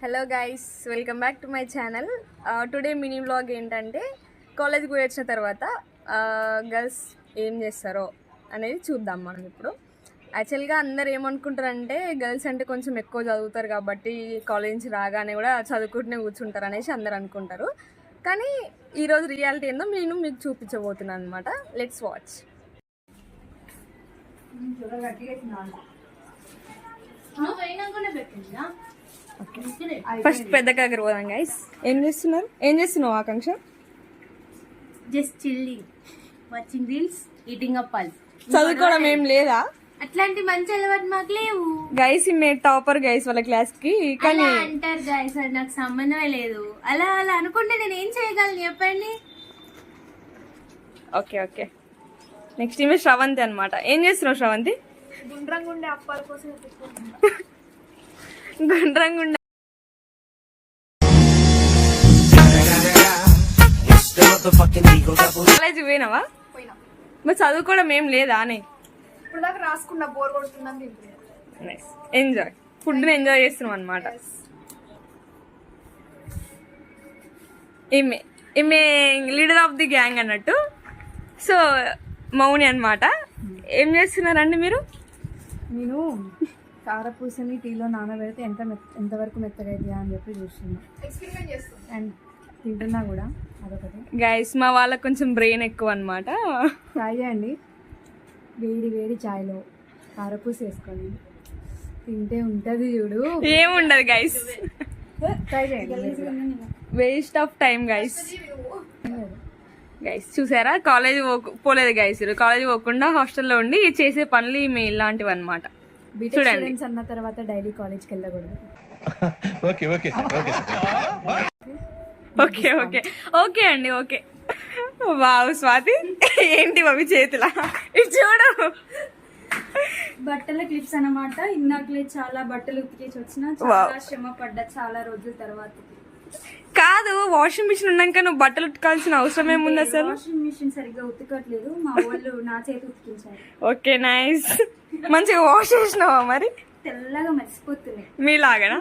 Hello guys, welcome back to my channel. Today mini vlog ఏంటంటే కాలేజ్కి పోయి వచ్చిన తర్వాత గర్ల్స్ ఏం చేస్తారో అనేది చూద్దాం మనం ఇప్పుడు. యాక్చువల్గా అందరు ఏమనుకుంటారంటే గర్ల్స్ అంటే కొంచెం ఎక్కువ చదువుతారు కాబట్టి కాలేజ్ నుంచి రాగానే కూడా చదువుకుంటూనే కూర్చుంటారు అనేసి అందరు అనుకుంటారు. కానీ ఈరోజు రియాలిటీ ఏందో నేను మీకు చూపించబోతున్నాను అనమాట. Let's watch. ఫస్ట్ పెద్ద కాకర పోదాం గైస్. ఏం చేస్తున్నావు Akanksha? Just chilling, watching reels, eating apples. చదువుకోవడం ఏం లేదా? అట్లాంటి మంచి అలవాటు మాకు లేవు గైస్. మే టాపర్ గైస్ వాళ్ళ క్లాస్ కి. కానీ అంటారు గైస్, అది నాకు సంబంధమే లేదు. అలా అలా అనుకుంటే నేను ఏం చేయగలను చెప్పండి. ఓకే ఓకే, నెక్స్ట్ ఈమె శ్రవంతి అనమాట. ఏం చేస్తున్నావు శ్రవంతి? గుండ్రంగుండే అప్పాల కోసం గుండ్రంగుండే కాలేజ్ పోయినావా? మరి చదువుకోవడం ఏం లేదా అని? ఇప్పుడు దాకా రాసుకున్నా, బోర్ కొడుతుందని. ఎంజాయ్, ఫుడ్ ఎంజాయ్ చేస్తున్నాం అనమాట. ఈమె లీడర్ ఆఫ్ ది గ్యాంగ్ అన్నట్టు. సో మౌని అనమాట. ఏం చేస్తున్నారండి మీరు? నేను కారపూసని టీలో నానబెడితే ఎంతవరకు మెత్తగా అవుతుందా అని చెప్పి చూస్తున్నా అండ్ తింటున్నా కూడా. అదొకటి గైస్, మా వాళ్ళకి కొంచెం బ్రెయిన్ ఎక్కువ అనమాట. ట్రై చేయండి, వేడి వేడి చాయ్లో కారపూస వేసుకొని తింటే ఉంటుంది చూడు. ఏముండదు గైస్, ట్రై చేయండి. Waste of time guys. Guys చూసారా, కాలేజ్ పోలేదు గైస్. కాలేజ్ పోకుండా హాస్టల్లో ఉండి చేసే పనులు ఈమె ఇలాంటివి అనమాట. చూడండి, అన్న తర్వాత డైలీ కాలేజ్కి వెళ్ళకూడదు. ఓకే ఓకే ఓకే అండి, ఓకే. వావ్ స్వాతి, ఏంటి అవి చేతులా? ఇది చూడు, బట్టల క్లిప్స్ అన్నమాట. ఇందాకలే చాలా బట్టలు ఉతికేసి వచ్చిన, చాలా శ్రమ పడ్డా చాలా రోజుల తర్వాత. కాదు, వాషింగ్ మిషన్ ఉన్నాక నువ్వు బట్టలు ఉతకాల్సిన అవసరం ఏముంది అసలు? వాషింగ్ మిషన్ సరిగ్గా ఉతకట్లేదు, మా వాళ్ళు నా చేతి ఉతికించారు. Okay nice. మంచిగా వాష్ చేసినావా మరి? తెల్లగా మర్చిపోతున్నాయి మీలాగనా?